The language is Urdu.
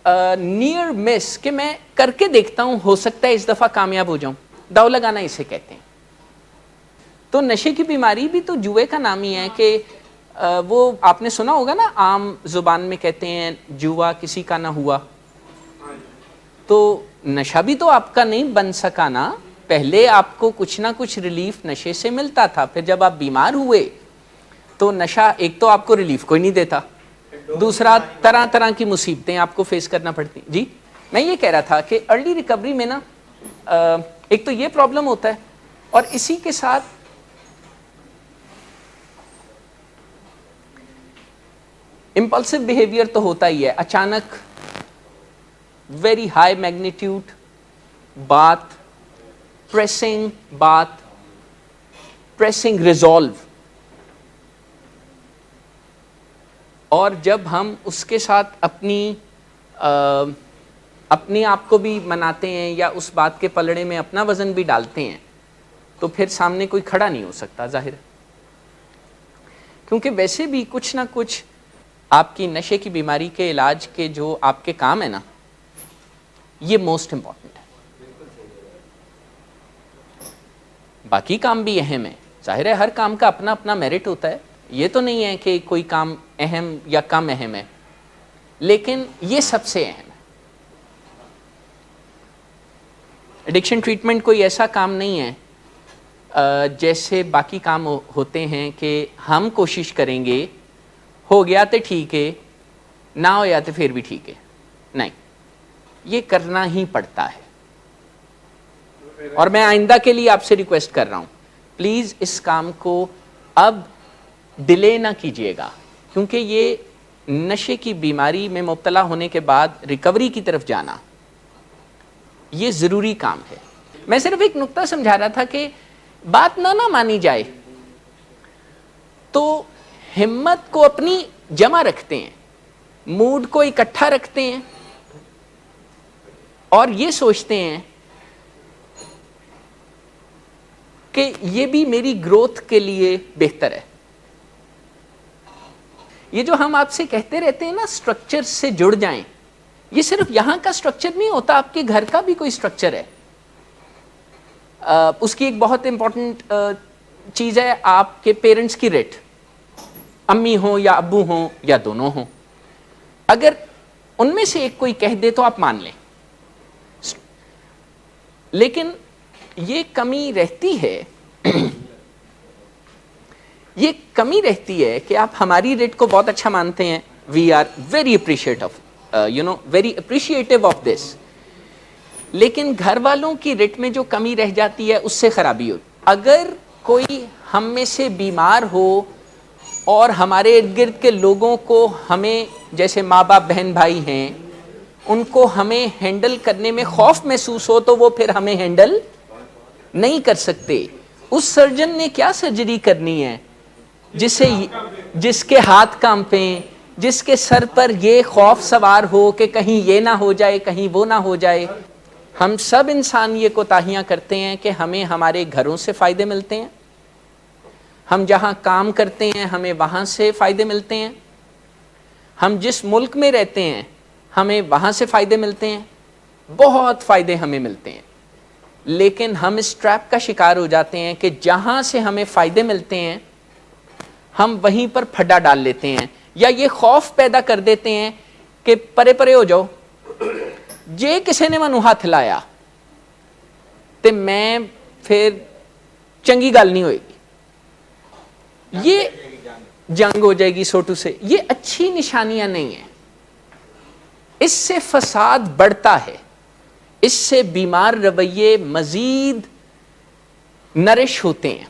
نیئر مس کہ میں کر کے دیکھتا ہوں, ہو سکتا ہے اس دفعہ کامیاب ہو جاؤں, داؤ لگانا اسے کہتے ہیں. تو نشے کی بیماری بھی تو جوئے کا نام ہی ہے کہ وہ آپ نے سنا ہوگا نا, عام زبان میں کہتے ہیں جوا کسی کا نہ ہوا. تو نشہ بھی تو آپ کا نہیں بن سکا نا, پہلے آپ کو کچھ نہ کچھ ریلیف نشے سے ملتا تھا, پھر جب آپ بیمار ہوئے تو نشہ ایک تو آپ کو ریلیف کوئی نہیں دیتا, دوسرا طرح طرح کی مصیبتیں آپ کو فیس کرنا پڑتی. جی میں یہ کہہ رہا تھا کہ ارلی ریکوری میں نا ایک تو یہ پرابلم ہوتا ہے, اور اسی کے ساتھ امپلسو بیہیویئر تو ہوتا ہی ہے. اچانک ویری ہائی میگنیٹیوڈ بات, پریسنگ ریزالو, اور جب ہم اس کے ساتھ اپنے آپ کو بھی مناتے ہیں یا اس بات کے پلڑے میں اپنا وزن بھی ڈالتے ہیں, تو پھر سامنے کوئی کھڑا نہیں ہو سکتا ظاہر, کیونکہ ویسے بھی کچھ نہ کچھ آپ کی نشے کی بیماری کے علاج کے جو آپ کے کام ہے نا, یہ موسٹ امپورٹنٹ ہے. باقی کام بھی اہم ہے, ظاہر ہے ہر کام کا اپنا اپنا میرٹ ہوتا ہے, یہ تو نہیں ہے کہ کوئی کام اہم یا کم اہم ہے, لیکن یہ سب سے اہم ہے. ایڈکشن ٹریٹمنٹ کوئی ایسا کام نہیں ہے جیسے باقی کام ہوتے ہیں کہ ہم کوشش کریں گے ہو گیا تو ٹھیک ہے, نہ ہو یا تو پھر بھی ٹھیک ہے. نہیں, یہ کرنا ہی پڑتا ہے. اور میں آئندہ کے لیے آپ سے ریکویسٹ کر رہا ہوں, پلیز اس کام کو اب ڈیلے نہ کیجیے گا, کیونکہ یہ نشے کی بیماری میں مبتلا ہونے کے بعد ریکوری کی طرف جانا یہ ضروری کام ہے. میں صرف ایک نقطہ سمجھا رہا تھا کہ بات نہ مانی جائے تو ہمت کو اپنی جمع رکھتے ہیں, موڈ کو اکٹھا رکھتے ہیں, اور یہ سوچتے ہیں کہ یہ بھی میری گروتھ کے لیے بہتر ہے. یہ جو ہم آپ سے کہتے رہتے ہیں نا اسٹرکچر سے جڑ جائیں, یہ صرف یہاں کا اسٹرکچر نہیں ہوتا, آپ کے گھر کا بھی کوئی اسٹرکچر ہے. اس کی ایک بہت امپورٹنٹ چیز ہے آپ کے پیرنٹس کی ریٹ, امی ہوں یا ابو ہوں یا دونوں ہوں, اگر ان میں سے ایک کوئی کہہ دے تو آپ مان لیں. لیکن یہ کمی رہتی ہے یہ کمی رہتی ہے کہ آپ ہماری ریٹ کو بہت اچھا مانتے ہیں, we are very appreciative of this, لیکن گھر والوں کی ریٹ میں جو کمی رہ جاتی ہے اس سے خرابی ہوتی. اگر کوئی ہم میں سے بیمار ہو اور ہمارے ارد گرد کے لوگوں کو, ہمیں جیسے ماں باپ بہن بھائی ہیں, ان کو ہمیں ہینڈل کرنے میں خوف محسوس ہو, تو وہ پھر ہمیں ہینڈل نہیں کر سکتے. اس سرجن نے کیا سرجری کرنی ہے جس کے ہاتھ کانپیں, جس کے سر پر یہ خوف سوار ہو کہ کہیں یہ نہ ہو جائے, کہیں وہ نہ ہو جائے. ہم سب انسان یہ کوتاہیاں کرتے ہیں کہ ہمیں ہمارے گھروں سے فائدے ملتے ہیں, ہم جہاں کام کرتے ہیں ہمیں وہاں سے فائدے ملتے ہیں, ہم جس ملک میں رہتے ہیں ہمیں وہاں سے فائدے ملتے ہیں, بہت فائدے ہمیں ملتے ہیں. لیکن ہم اس ٹریپ کا شکار ہو جاتے ہیں کہ جہاں سے ہمیں فائدے ملتے ہیں ہم وہیں پر پھڈا ڈال لیتے ہیں, یا یہ خوف پیدا کر دیتے ہیں کہ پرے پرے ہو جاؤ, جے کسی نے منو ہاتھ لایا تے میں پھر چنگی گل نہیں ہوئے گی, یہ جنگ ہو جائے گی سوٹو سے. یہ اچھی نشانیاں نہیں ہیں, اس سے فساد بڑھتا ہے, اس سے بیمار رویے مزید نرش ہوتے ہیں.